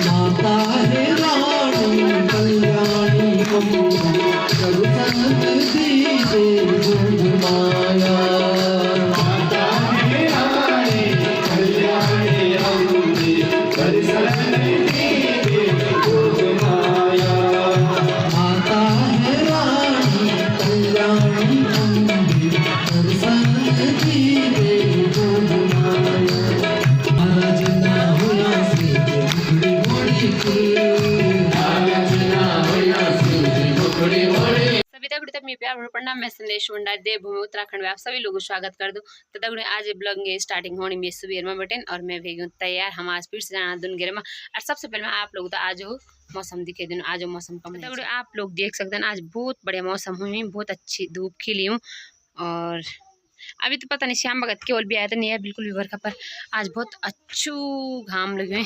माता है रानी कल्याणी करुणा दीजे माया माता है रानी कल्याणी करुणा दीजे माया माता है रानी कल्याणी करुणा दीजे माया महाराजना होया से सभी दगड़ों तक मैं प्यार प्रणाम। मैं संदेश भंडारी देवभूमि उत्तराखंड में आप सभी लोगों को स्वागत कर दूं। तो दगड़ों आज ब्लॉग की स्टार्टिंग होनी मेरी सुबह में बटन और मैं भी तैयार। हम आज फिर से जाना दुनगेरे में। और सबसे पहले मैं आप लोग तो आज मौसम दिखे दूँ। आज मौसम कम दगड़ों आप लोग देख सकते हैं आज बहुत बढ़िया मौसम हुई, बहुत अच्छी धूप खिली हूँ। और अभी तो पता नहीं श्याम भगत केवल भी आया था नहीं है बिल्कुल भी बरखा, पर आज बहुत अच्छू घाम लगे हैं।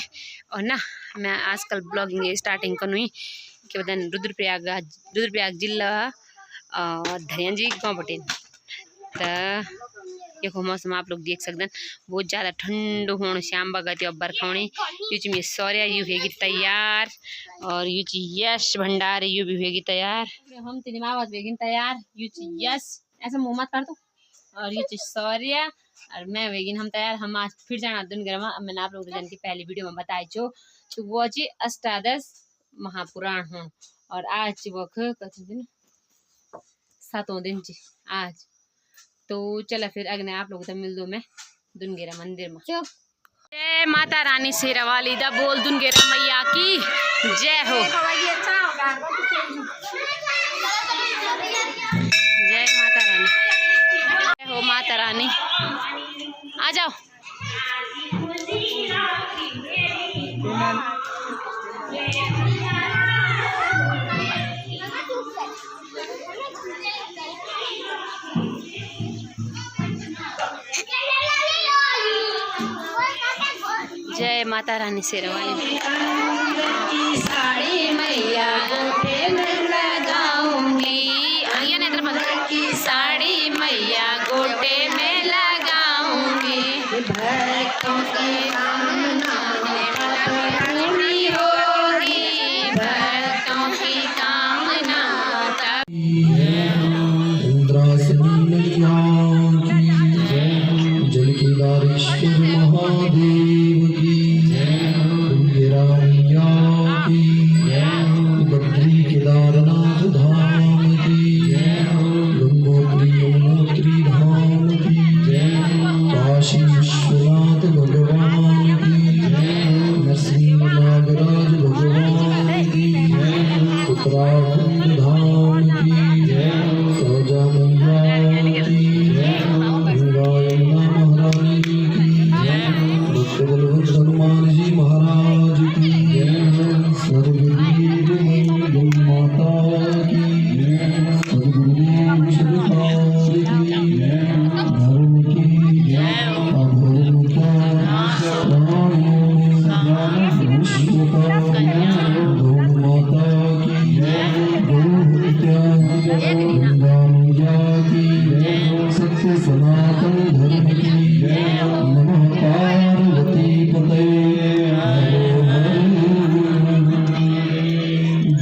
और ना मैं आजकल ब्लॉगिंग स्टार्टिंग करूँ कि बता रुद्रप्रयाग जिला और धरियांजी गाँव बटेन। तो देखो मौसम आप लोग देख सकते हैं बहुत ज़्यादा ठंड होने श्याम भगत और बरखा होने यू में सौर्या यू होगी तैयार और यू यश भंडार यू भी होगी तैयार। हम तीन आवाज होगी तैयार यू यश ऐसा मुँह मत कर दो और ये सौर्या और मैं वेगिन हम तैयार। हम आज फिर जाना दुनगेरा में। मैंने आप लोगों को पहली वीडियो में बताई जो तो वो जी अष्टादश महापुराण हूँ और आज वो दिन 7वां दिन जी आज। तो चला फिर अगने आप लोगों से मिल दो मैं दुनगेरा मंदिर में। जय माता रानी शेरावाली दा बोल दुनगेरा मैया की जय हो। जय माता रानी, जय हो माता रानी। आ जाओ जय माता रानी शेरवाली। साड़ी मैया गोटे में लगाऊंगी की साड़ी मैया गोटे में लगाऊंगी भक्तों की कामना पूरी होगी भक्तों की कामना। इंद्रासनी मैया की जल केदारेश्वर महादेव की दुनगेरा मैया की बद्री केदारनाथ धाम की गंगोत्री यमुनोत्री धाम की काशी विश्वनाथ भगवान की नरसिंह नागराज भगवान की उत्तराखंड धाम की सौजा मैया की गंगा महारानी की भक्त बलभद्र हनुमान जी महाराज की सर्ववीर मंगल माता की सद्गुरु सरकार की धर्म की अधर्म का प्राणों में विश्व का गौ माता की गौ हत्या गंगा मैया की सत्य सनातन धर्म की नमः पार्वती पते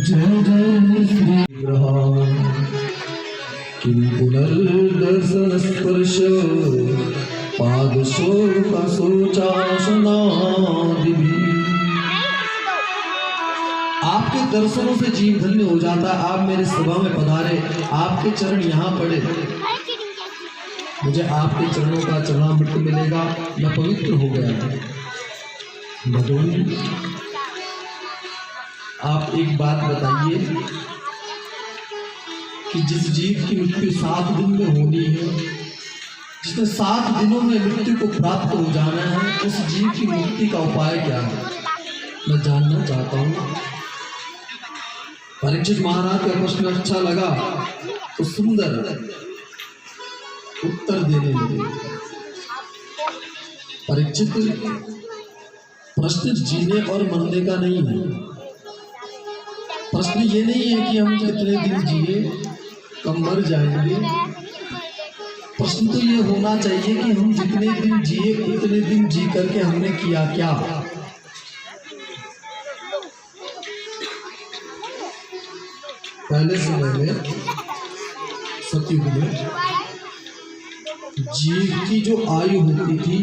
जय जय श्री ग्रह किं पुनर्दर्शन स्पर्श पादशोका शोचासनादि। आपके दर्शनों से जीव धन्य हो जाता। आप मेरे सभा में पधारे, आपके चरण यहाँ पड़े, मुझे आपके चरणों का चरणामृत मिलेगा, मैं पवित्र हो गया। भगवान आप एक बात बताइए कि जिस जीव की मृत्यु 7 दिन में होनी है, जिसने 7 दिनों में मृत्यु को प्राप्त हो जाना है, उस जीव की मुक्ति का उपाय क्या है मैं जानना चाहता हूँ। परीक्षित महाराज का प्रश्न अच्छा लगा तो सुंदर उत्तर देने लगे। परीक्षित प्रश्न जीने और मरने का नहीं है। प्रश्न ये नहीं है कि हम कितने दिन जिए कब मर जाएंगे। प्रश्न तो ये होना चाहिए कि हम जितने दिन जिए उतने दिन जी करके हमने किया क्या। पहले समय में सतयुग में जीव की जो आयु होती थी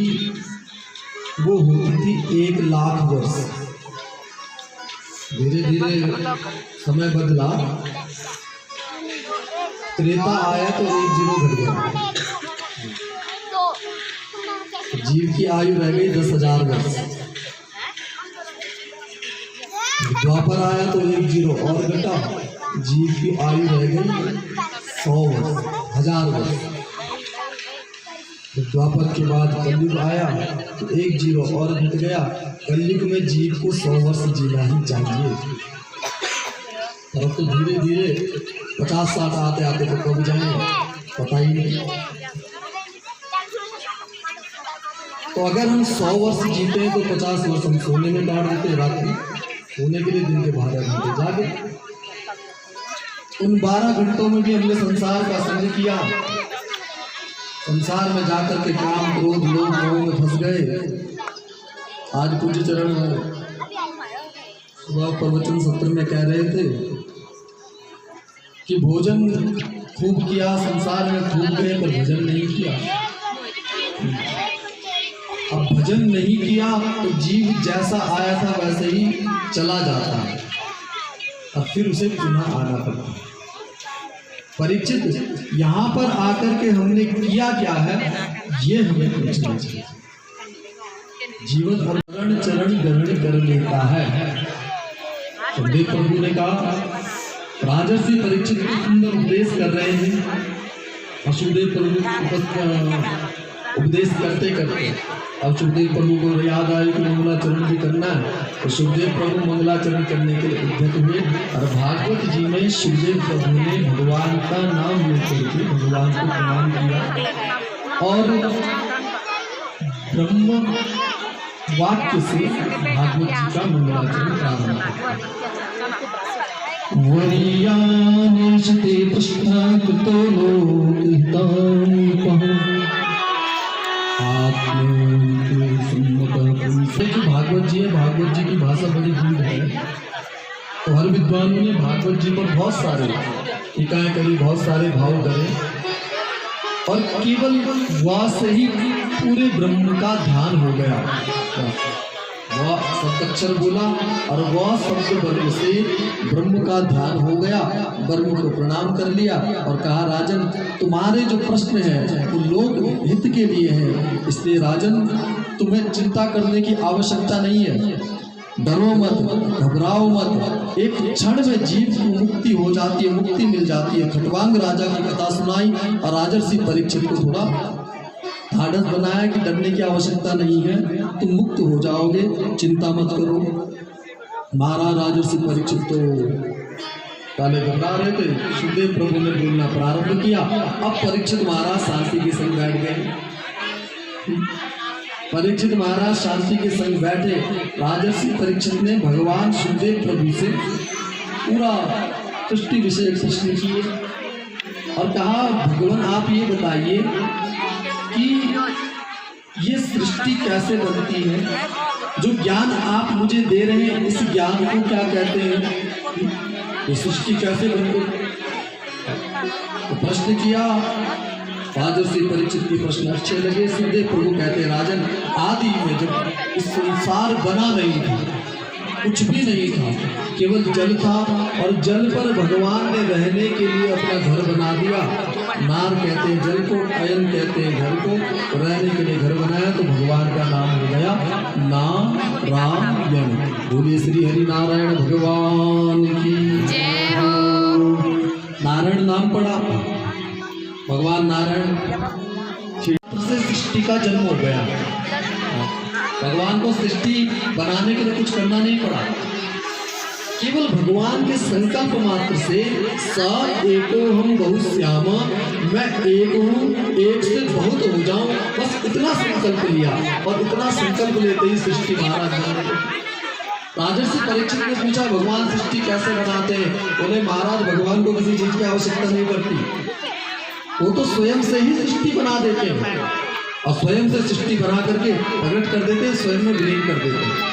वो होती थी 1,00,000 वर्ष। धीरे धीरे समय बदला, त्रेता आया तो 1 जीरो घट गया, जीव की आयु रह गई 10,000 वर्ष। द्वापर आया तो 1 जीरो और घटा, जीव की आयु रह गई 100 वर्ष, 1000 वर्ष। द्वापर के बाद कलयुग आया तो 1 जीरो और घट गया। कलयुग में जीव को 100 वर्ष जीना ही चाहिए। और अब तो धीरे धीरे 50-60 आते आते तो कब जाए पता ही नहीं। तो अगर हम 100 वर्ष जीते हैं तो 50 वर्ष हम सोने में काट देते हैं, रात्रि सोने के लिए दिन के 12 घंटे जागे। उन 12 घंटों में भी हमने संसार का संग किया, संसार में जाकर के काम क्रोध लोभ मोह में फंस गए। आज पूज्य चरण सुबह प्रवचन सत्र में कह रहे थे कि भोजन खूब किया, संसार में खूब गए पर भजन नहीं किया। अब भजन नहीं किया तो जीव जैसा आया था वैसे ही चला जाता है, अब फिर उसे पुनः आना पड़ता है। परीक्षित यहाँ पर आकर के हमने किया क्या है ये हमें पूछना चाहिए। जीवन चरण चरण ग्रहण कर लेता है। सुखदेव प्रभु ने कहा, राजर्षि परीक्षित को सुंदर उपदेश कर रहे हैं। सुखदेव प्रभु उपदेश करते करते अब सुखदेव प्रभु को याद आया कि मंगलाचरण भी करना है, तो सुखदेव प्रभु मंगलाचरण करने के लिए उद्यत हुए। और भागवत जी में सुखदेव प्रभु ने भगवान का नाम लेकर के भगवान को प्रणाम किया और ब्रह्म वाक्य से भागवत जी का मंगलाचरण प्रारंभ किया। वरियानिष्ठे पुष्पकृतो लोकहिताय भागवत जी है, भागवत जी की भाषा बड़ी गूढ़ है। तो हर विद्वानों ने भागवत जी पर बहुत सारे टीकाएं करी, बहुत सारे भाव करे और केवल वह से ही पूरे ब्रह्म का ध्यान हो गया। वह सप्तक्षर बोला और वह शब्द वर्ग से ब्रह्म का ध्यान हो गया। ब्रह्म को प्रणाम कर लिया और कहा, राजन तुम्हारे जो प्रश्न है वो लोक हित के लिए है, इसलिए राजन तुम्हें चिंता करने की आवश्यकता नहीं है। डरो मत, घबराओ मत, एक क्षण में जीव को मुक्ति हो जाती है, मुक्ति मिल जाती है। खटवांग राजा की कथा सुनाई और राजर्षि परीक्षित को थोड़ा ढाढ़स बनाया कि डरने की आवश्यकता नहीं है, तुम मुक्त हो जाओगे, चिंता मत करो। महाराज राजर्षि परीक्षित तो पहले घबरा रहे थे। सुखदेव प्रभु ने बोलना प्रारंभ किया। अब परीक्षित महाराज शांति के संग बैठ गए। परीक्षित महाराज शांति के संग बैठे। राजर्षि परीक्षित ने भगवान सुखदेव प्रभु से पूरा सृष्टि विषय प्रश्न किए और कहा, भगवान आप ये बताइए कि ये सृष्टि कैसे बनती है, जो ज्ञान आप मुझे दे रहे हैं इस ज्ञान को क्या कहते हैं, ये सृष्टि कैसे बनती है? तो प्रश्न किया। राजर्षि परीक्षित के प्रश्न अच्छे लगे। सुखदेव प्रभु कहते, राजन आदि में जब इस संसार बना नहीं था, कुछ भी नहीं था, केवल जल था और जल पर भगवान ने रहने के लिए अपना घर बना दिया। नार कहते हैं जल को, अयन कहते हैं घर को, रहने के लिए घर बनाया तो भगवान का नाम हो गया नारायण। बोलिए श्री हरि नारायण भगवान की जय हो। नारायण नाम पड़ा, भगवान नारायण से सृष्टि का जन्म हो गया। भगवान को सृष्टि बनाने के लिए कुछ करना नहीं पड़ा, केवल भगवान के संकल्प मात्र से स एको हम बहुश्याम, मैं एक हूँ, एक से बहुत हो जाऊं, बस इतना संकल्प लिया और इतना संकल्प लेते ही सृष्टि महाराज बन गए। राजर्षि परीक्षित ने पूछा, भगवान सृष्टि कैसे बनाते हैं? बोले, महाराज भगवान को किसी चीज की आवश्यकता नहीं पड़ती, वो तो स्वयं से ही सृष्टि बना देते हैं और स्वयं से सृष्टि बना करके प्रकट कर देते हैं, स्वयं में विलीन कर देते हैं।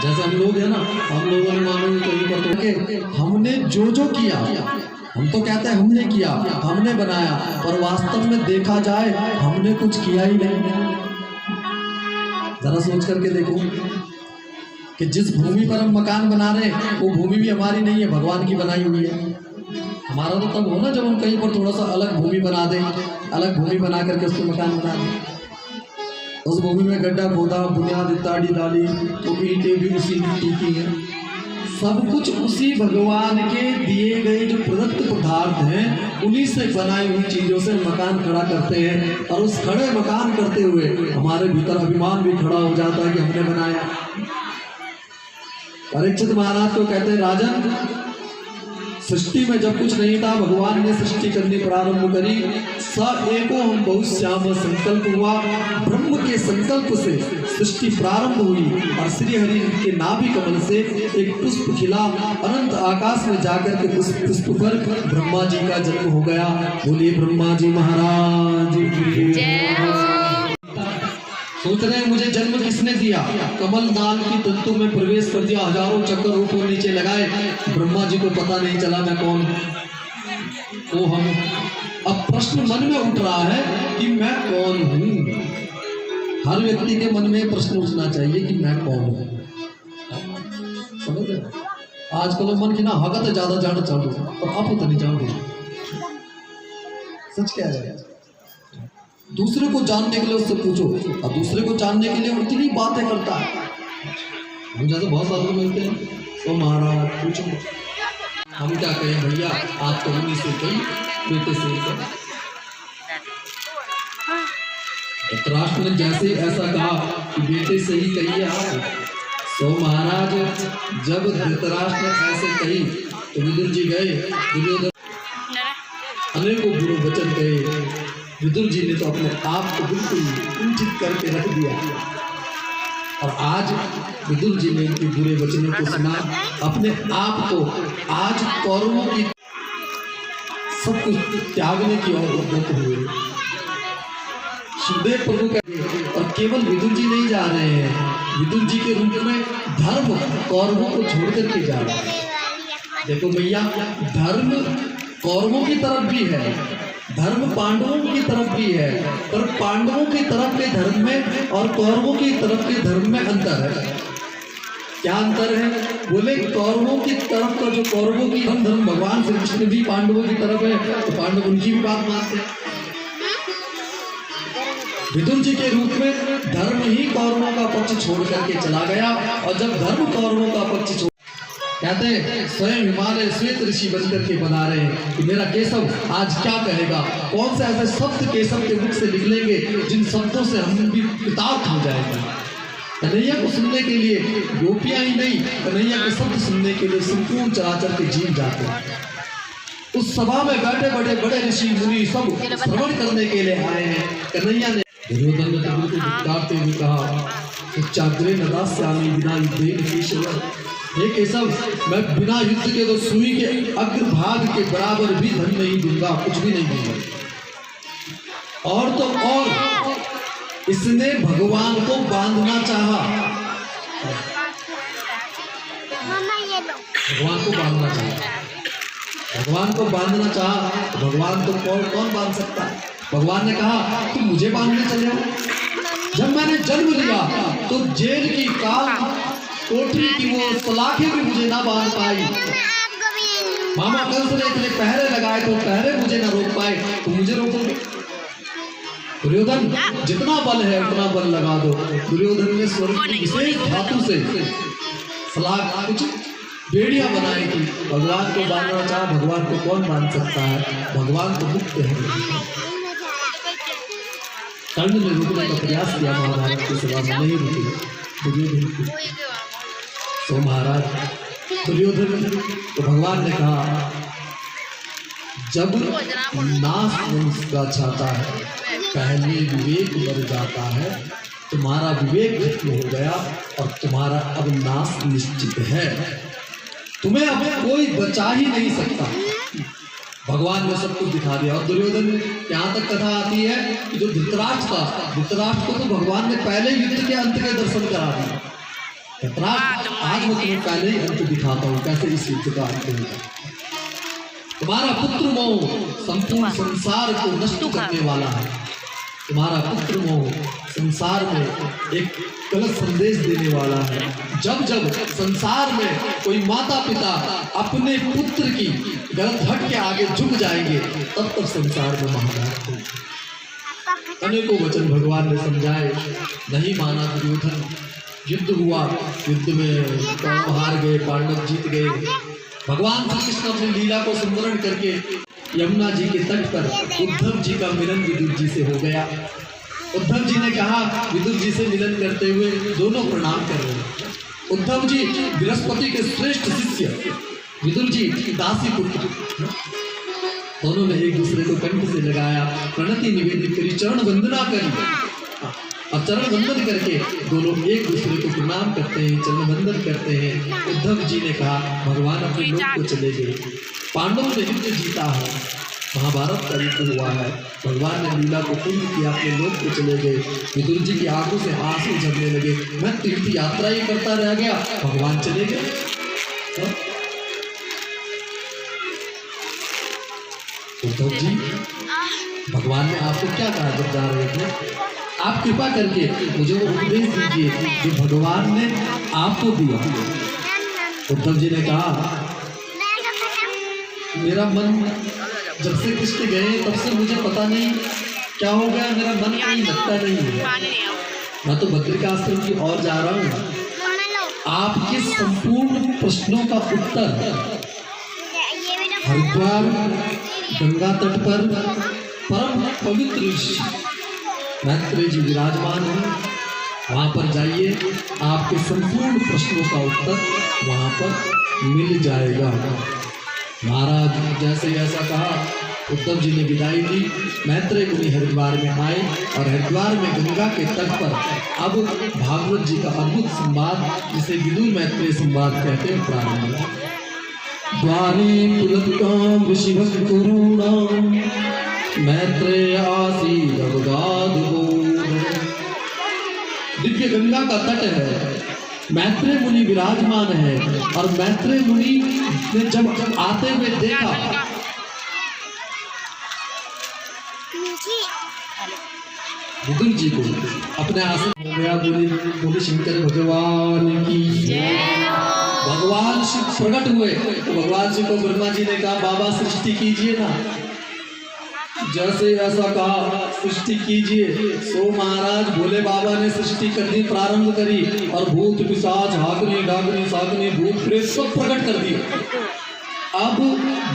जैसे हम लोग हैं ना, हम लोगों ने मानो कहीं पर तो के हमने जो जो किया, हम तो कहते हैं हमने किया, हमने बनाया, पर वास्तव में देखा जाए हमने कुछ किया ही नहीं। जरा सोच करके देखो कि जिस भूमि पर हम मकान बना रहे हैं वो भूमि भी हमारी नहीं है, भगवान की बनाई हुई है। हमारा तो तब हो ना जब हम कहीं पर थोड़ा सा अलग भूमि बना दें, अलग भूमि बना करके उसको मकान बना दें। उस भूमि में गड्ढा खोदा, बुनियाद इत्यादि डाली, तो ईंटें भी उसी मिट्टी की हैं। सब कुछ उसी भगवान के दिए गए जो प्रदत्त पदार्थ हैं उन्हीं से बनाई हुई चीज़ों से मकान खड़ा करते हैं। और उस खड़े मकान करते हुए हमारे भीतर अभिमान भी खड़ा हो जाता है कि हमने बनाया। परीक्षित महाराज को कहते हैं, राजन सृष्टि में जब कुछ नहीं था भगवान ने सृष्टि करनी प्रारंभ करी। स एको हम बहुत श्याम संकल्प हुआ, ब्रह्म के संकल्प से सृष्टि प्रारंभ हुई और श्री हरि के नाभि कमल से एक पुष्प खिला। अनंत आकाश में जाकर के उस पुष्प पर ब्रह्मा जी का जन्म हो गया। बोलिए ब्रह्मा जी महाराज की जय हो। सोच रहे हैं मुझे जन्म किसने दिया? कमल दान की तंतु में प्रवेश कर दिया, हजारों चक्कर ऊपर नीचे लगाए, ब्रह्मा जी को पता नहीं चला मैं कौन हूं। तो हम अब प्रश्न मन में उठ रहा है कि मैं कौन हूं। हर व्यक्ति के मन में प्रश्न उठना चाहिए कि मैं कौन हूं। समझ रहे? आजकल मन की ना हकत ज्यादा जाना चाहूँ और आप तो नहीं चाहूँगे। सच क्या है? दूसरे को जानने के लिए उससे पूछो, और दूसरे को जानने के लिए उतनी बातें करता है। हम जैसे बहुत सारे लोग मिलते हैं, तो महाराज पूछो, हम क्या कहें भैया, आप तो मम्मी से कही, बेटे से कही। धृतराष्ट्र ने जैसे ऐसा कहा कि बेटे से ही कहिए आप, तो महाराज जब धृतराष्ट्र ने ऐसे कही तो विदुर जी गए, दुर्योधन अनेकों बुरे वचन कहे। विदुर जी ने तो अपने आप को बिल्कुल कुंठित करके रख दिया। और आज विदुर जी ने इनके बुरे वचनों को सुना, अपने आप को आज कौरवों की सब कुछ त्यागने की ओर उद्यत हुए। सुखदेव प्रभु कहते और केवल विदुर जी नहीं जा रहे हैं, विदुर जी के रूप में धर्म कौरवों को छोड़ करके जा रहे हैं। देखो भैया, धर्म कौरवों की तरफ भी है, धर्म पांडवों की तरफ भी है, पर पांडवों की तरफ के धर्म में और कौरवों की तरफ के धर्म में अंतर है। क्या अंतर है? बोले कौरवों की तरफ का जो कौरवों की धर्म भगवान श्री कृष्ण भी पांडवों की तरफ है, तो पांडव उनकी भी बात मानते हैं। विदुर जी के रूप में धर्म ही कौरवों का पक्ष छोड़ करके चला गया। और जब धर्म कौरवों का पक्ष छोड़, कहते हैं स्वयं हिमालय श्वेत ऋषि बनकर के बना रहे हैं कि मेरा केशव आज क्या कहेगा, कौन से ऐसे शब्द केशव के मुख से निकलेंगे जिन शब्दों से हम भी कृतार्थ हो जाएंगे। कन्हैया को सुनने के लिए गोपियां ही नहीं, कन्हैया के शब्द सुनने के लिए संपूर्ण चराचर के जीव जाते हैं। उस सभा में बैठे बड़े बड़े ऋषि मुनि सब श्रवण करने के लिए आए हैं। कन्हैया ने दुर्योधन ने तो बिल्कुल धिक्कारते हुए कहा, उच्चाग्रे न दास्यामि विना युद्धेन केशव। हे केशव, मैं बिना युद्ध के तो सुई के अग्रभाग के बराबर भी धन नहीं दूंगा, कुछ भी नहीं दूंगा। और तो और इसने भगवान को बांधना चाहा, भगवान को बांधना चाहा, भगवान को बांधना चाहा, तो भगवान तो कौन बांध सकता है? भगवान ने कहा तुम मुझे बांधने चले हो। जब मैंने जन्म लिया तो जेल की काल कोठरी की वो सलाखें भी मुझे ना बांध पाई। मामा कंस ने इतने पहरे लगाए तो पहरे मुझे ना रोक पाए, तो मुझे रोकोगे? दुर्योधन जितना बल है उतना बल लगा दो। दुर्योधन ने स्वर्ग की विशेष धातु से सलाख कुछ बेड़ियां बनाई थी। भगवान को बांधना चाहा, भगवान को कौन बांध सकता है? भगवान तो मुक्त है। कर्ण ने रुकने का प्रयास किया, महाभारत की सभा में नहीं रुके दुर्योधन। तो महाराज दुर्योधन तो भगवान ने कहा जब नाश वंश का छाता है पहले विवेक मर जाता है। तुम्हारा विवेक खत्म हो गया और तुम्हारा अब नाश निश्चित है। तुम्हें अब कोई बचा ही नहीं सकता। भगवान ने सब कुछ दिखा दिया। और दुर्योधन यहाँ तक कथा आती है कि जो धृतराष्ट्र था, धृतराष्ट्र को तो भगवान ने पहले युद्ध के अंत के दर्शन करा दिए। धृतराष्ट्र, आज मैं तुम्हें पहले ही अंत दिखाता हूँ कैसे इस युद्ध का अंत होगा। तुम्हारा पुत्र मोह संपूर्ण संसार को नष्ट करने वाला है। तुम्हारा पुत्र मोह संसार में एक गलत संदेश देने वाला है। जब जब संसार में कोई माता पिता अपने पुत्र की गलत हट के आगे झुक जाएंगे, तब तक संसार में महाभारत होगी। अनेकों वचन भगवान ने समझाए, नहीं माना दुर्योधन। युद्ध हुआ, युद्ध में कौरव हार गए, पांडव जीत गए। भगवान श्री कृष्ण अपनी लीला को स्मरण करके यमुना जी के तट पर उद्धव जी का मिलन विदुर जी से हो गया। उद्धव जी ने कहा, विदुर जी से मिलन करते हुए दोनों प्रणाम कर रहे हैं। उद्धव जी बृहस्पति के श्रेष्ठ शिष्य, विदुर जी दासी पुत्र। दोनों ने एक दूसरे को कंठ से लगाया, प्रणति निवेदित करी, चरण वंदना करी। और चरण वंदन करके दोनों एक दूसरे को प्रणाम करते हैं, चरण वंदन करते हैं। उद्धव जी ने कहा, भगवान अपने लोक को चले गए। पांडवों ने युद्ध जीता है, महाभारत का युद्ध हुआ है, भगवान ने लीला को पूर्ण किया, अपने लोक को चले गए। विदुर जी की आंखों से आंसू झरने लगे। मैं तीर्थ यात्रा ही करता रह गया, भगवान चले गए। उद्धव जी, भगवान ने आपको क्या कहा जब जा रहे थे? आप कृपा करके मुझे वो उपदेश दीजिए जो भगवान ने आपको दिया। उद्धव जी ने कहा, मेरा मन जब से कृष्ण गए तब से मुझे पता नहीं क्या हो गया, मेरा मन कहीं लगता नहीं है। मैं तो बद्रिकाश्रम की ओर जा रहा हूँ। आपके संपूर्ण प्रश्नों का उत्तर हरिद्वार गंगा तट पर परम पवित्र ऋषि मैत्रेय जी विराजमान हैं। वहाँ पर जाइए, आपके संपूर्ण प्रश्नों का उत्तर वहाँ पर मिल जाएगा। महाराज जैसे ऐसा कहा, उद्धव जी ने विदाई दी। मैत्रेय मुनि हरिद्वार में आए और हरिद्वार में गंगा के तट पर अब भागवत जी का अद्भुत संवाद, जिसे विदुर मैत्रेय संवाद कहते हैं, प्रारंभ हुआ। द्वारे पुलत्कां ऋषिभक्त कुरूणां मैत्रेय आसीद अवगाध बोध। दिव्य गंगा का तट है, मैत्रेय मुनि विराजमान है। और मैत्रेय मुनि ने जब आते हुए देखा, विदुर जी को अपने आसन हो गया। बोले शंकर भगवान की जय। भगवान शिव प्रकट हुए तो भगवान शिव को ब्रह्मा जी ने कहा, बाबा सृष्टि कीजिए ना। जैसे ऐसा कहा, सृष्टि कीजिए। सो महाराज भोले बाबा ने सृष्टि करनी प्रारंभ करी और भूत पिशाच हाकनी डाकनी साकनी भूत प्रेत सब प्रकट कर दिए। अब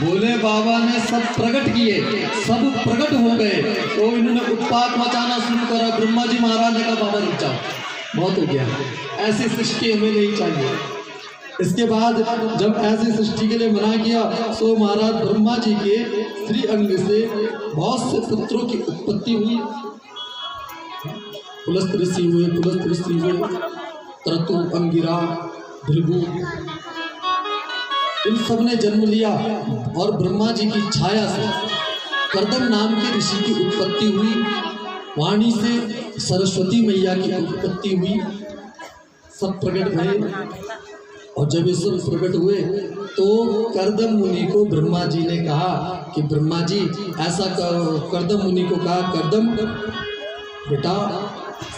भोले बाबा ने सब प्रकट किए, सब प्रकट हो गए तो इन्होंने उत्पात मचाना शुरू करा। ब्रह्मा जी महाराज ने कहा, बाबा रुक जाओ, बहुत हो गया, ऐसी सृष्टि हमें नहीं चाहिए। इसके बाद जब ऐसी सृष्टि के लिए मना किया, सो महाराज ब्रह्मा जी के श्री अंग से बहुत से पुत्रों की उत्पत्ति हुई। पुलस्त ऋषि हुए, पुलस्त ऋषि हुए, क्रतु, अंगिरा, भृगु, इन सब ने जन्म लिया। और ब्रह्मा जी की छाया से कर्दम नाम के ऋषि की उत्पत्ति हुई। वाणी से सरस्वती मैया की उत्पत्ति हुई। सब प्रकट भये। और जब ये सब प्रकट हुए तो कर्दम मुनि को ब्रह्मा जी ने कहा कि ब्रह्मा जी ऐसा कर्दम मुनि को कहा, कर्दम बेटा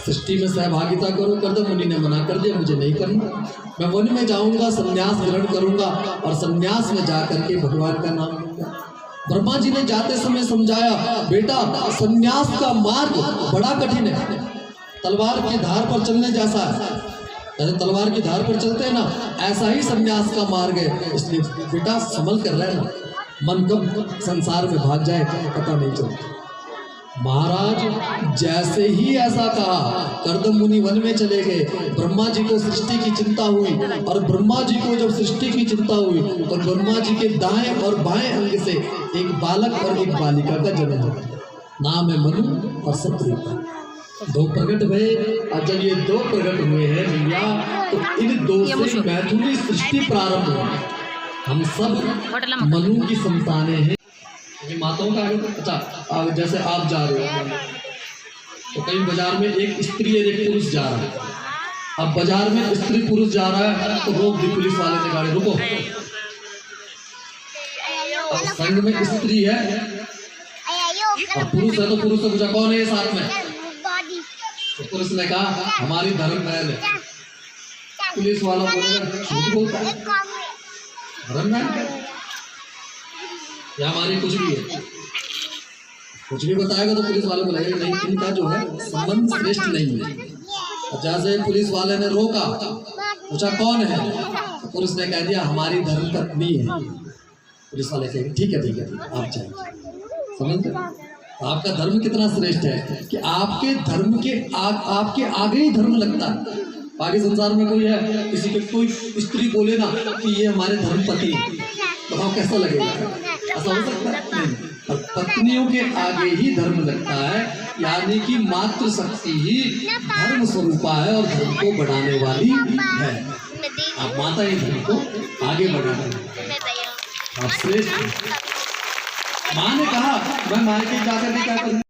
सृष्टि में सहभागिता करो। कर्दम मुनि ने मना कर दिया, मुझे नहीं करना, मैं वन में जाऊंगा, संन्यास ग्रहण करूंगा और संन्यास में जा करके भगवान का नाम लूंगा। ब्रह्मा जी ने जाते समय समझाया, बेटा संन्यास का मार्ग बड़ा कठिन है, तलवार की धार पर चलने जैसा है। जैसे तलवार की धार पर चलते हैं ना, ऐसा ही संन्यास का मार्ग है। इसलिए बेटा संभल कर रहना, मन कब संसार में भाग जाए पता नहीं चलता। महाराज जैसे ही ऐसा कहा, कर्दम मुनि वन में चले गए। ब्रह्मा जी को सृष्टि की चिंता हुई और ब्रह्मा जी को जब सृष्टि की चिंता हुई तो ब्रह्मा जी के दाएं और बाएं अंग से एक बालक और एक बालिका का जन्म हुआ। नाम है मनु और शत्रुघ्न। दो प्रकट हुए और जब ये दो प्रकट हुए हैं भैया, तो इन दो से मैथुनी सृष्टि प्रारंभ हुई। हम सब मनु की संतानें हैं। माताओं का अच्छा, जैसे आप जा रहे हो तो कहीं बाजार में एक स्त्री और एक पुरुष जा रहा है, अब बाजार में स्त्री पुरुष जा रहा है तो रोक दी पुलिस वाले ने गाड़ी, रुको। अब संग में स्त्री है, अब पुरुष है तो पुरुष से पूछा कौन है ये साथ में, तो पुरुष ने कहा हमारी धर्म महल है। पुलिस वाला बोलेगा झूठ बोलता है, धर्म महल है या हमारी कुछ भी है, कुछ भी बताएगा तो पुलिस वाले को लगेगा नहीं, इनका जो है संबंध श्रेष्ठ नहीं है। जैसे पुलिस वाले ने रोका, पूछा कौन है, तो पुलिस ने कह दिया हमारी धर्म पत्नी है। पुलिस वाले कहेंगे ठीक है ठीक है आप जाइए। समझ गए आपका धर्म कितना श्रेष्ठ है कि आपके धर्म के आपके आगे ही धर्म लगता है। बाकी संसार में कोई है, किसी के कोई स्त्री बोले ना कि ये हमारे धर्म पति है, बताओ कैसा लगेगा? ऐसा हो सकता है नहीं। और पत्नियों के आगे ही धर्म लगता है, यानी कि मातृ शक्ति ही धर्म स्वरूपा है और धर्म को बढ़ाने वाली है। आप माता ही धर्म को आगे बढ़ाना आप श्रेष्ठ। माँ ने कहा मैं मायके जाकर के क्या करूँ,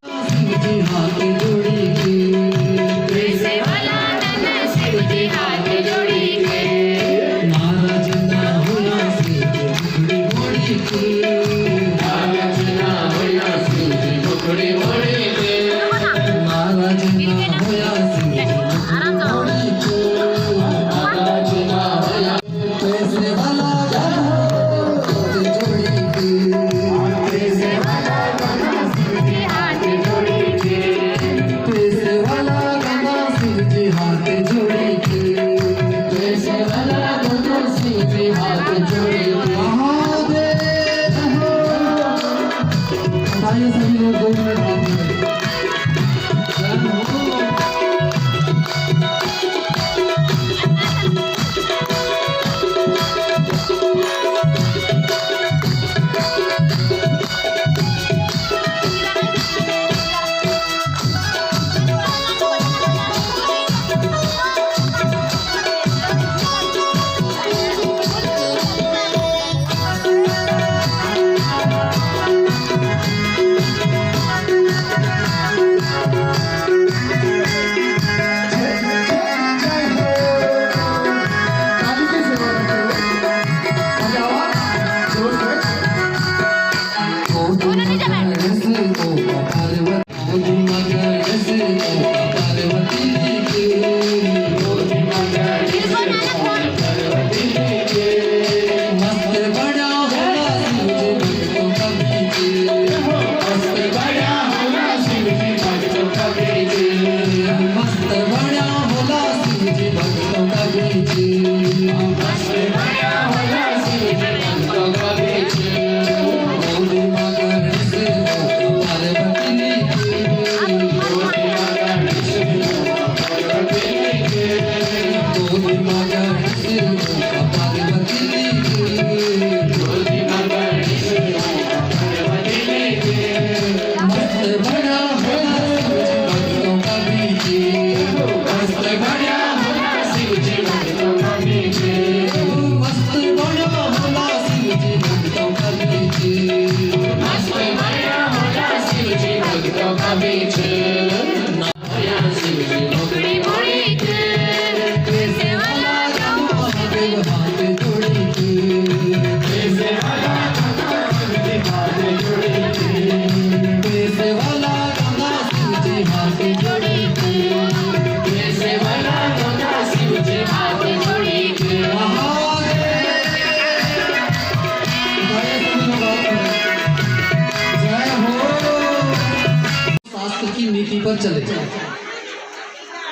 नीति पर चले जाए।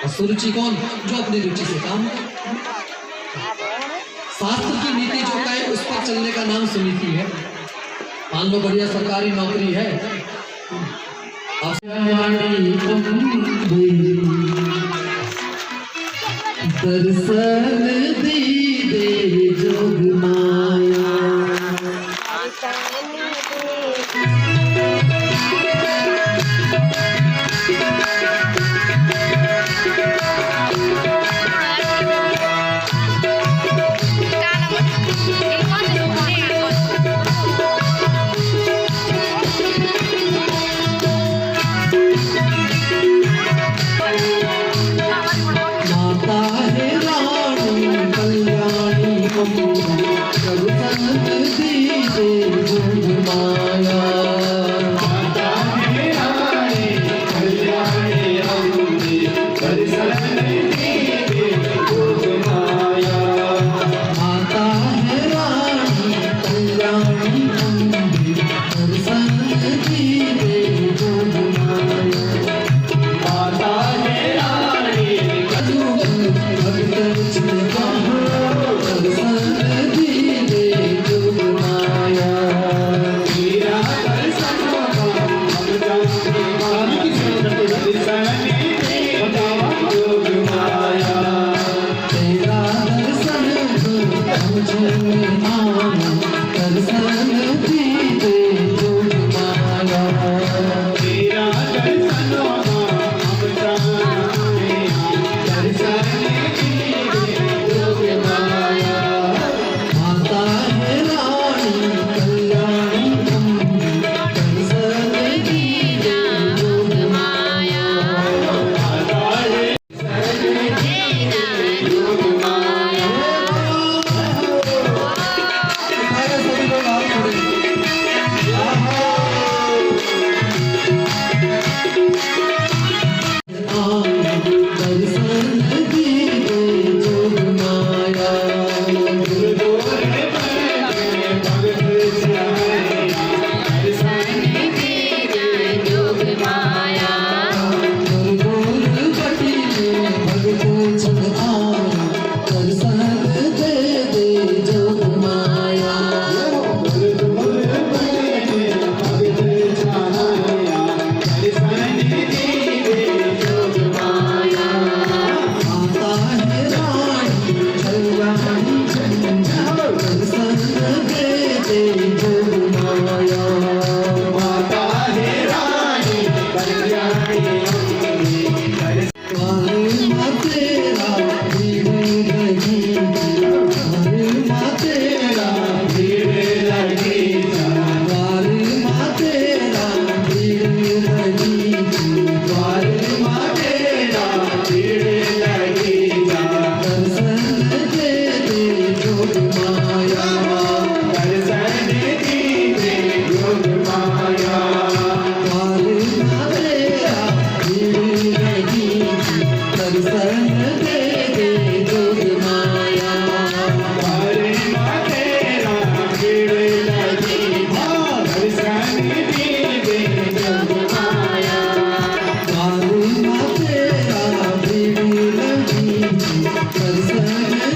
और सुरुचि कौन? जो अपनी रुचि से काम। शास्त्र की नीति जो कहे उस पर चलने का नाम सुनीति है। मान लो बढ़िया सरकारी नौकरी है, दर्शन दीदे जोग माया माता है दर्शन दीजे जोग माया माता है रानी कल्याणी अम्बे दर्शन दीजे जोग माया माता है रानी कल्याणी अम्बे दर्शन दीजे जोग माया माता है रानी भक्त चिंता दर्शन दीजे जोग माया तेरा दर्शन होगा हम जाने वाली दर्शन दीजे जोग माया तेरा दर्शन मुझे आना दर्शन दीजे जोग माया तेरा दर्शन होगा हम जाने दर्शन दीजे जोग माया माता है रानी कल्याणी अम्बे दर्शन दीजे जोग माया माता है जोग माया अरे सभी लोग हाथ जोड़ें। दर्शन दीजे जोग माया गोर बटी में भगत छन आया दर्शन दे दे जोग माया माता है रानी कल्याणी दर्शन दे दे जोग माया माता है रानी कल्याणी द्वारे माँ तेरा भीड़ लगी द्वारे माँ तेरा भीड़ लगी द्वारे माँ तेरा भीड़ लगी द्वार माँ तेरा भीड़ लगी दर्शन दे दे जोग माया दर्शन दीजे जोग माया द्वारे माँ तेरा भीड़ लगी दर्शन दे दे जोग माया द्वार माँ तेरा भीड़ लगी दर्शन दीजे जोग माया द्वारे माँ तेरा भीड़ लगी दर्शन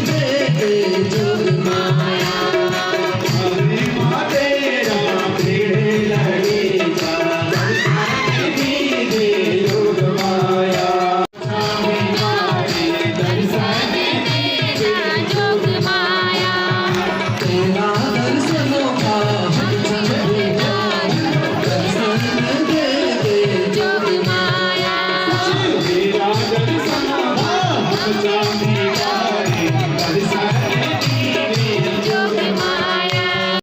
दे दे जोग माया द्वार माँ तेरा भीड़ लगी दर्शन दीजे जोग माया दर्शन दीजे जोग माया तेरा दर्शनों का हम दर्शन दे दे जोग माया तेरा दर्शन हम जाने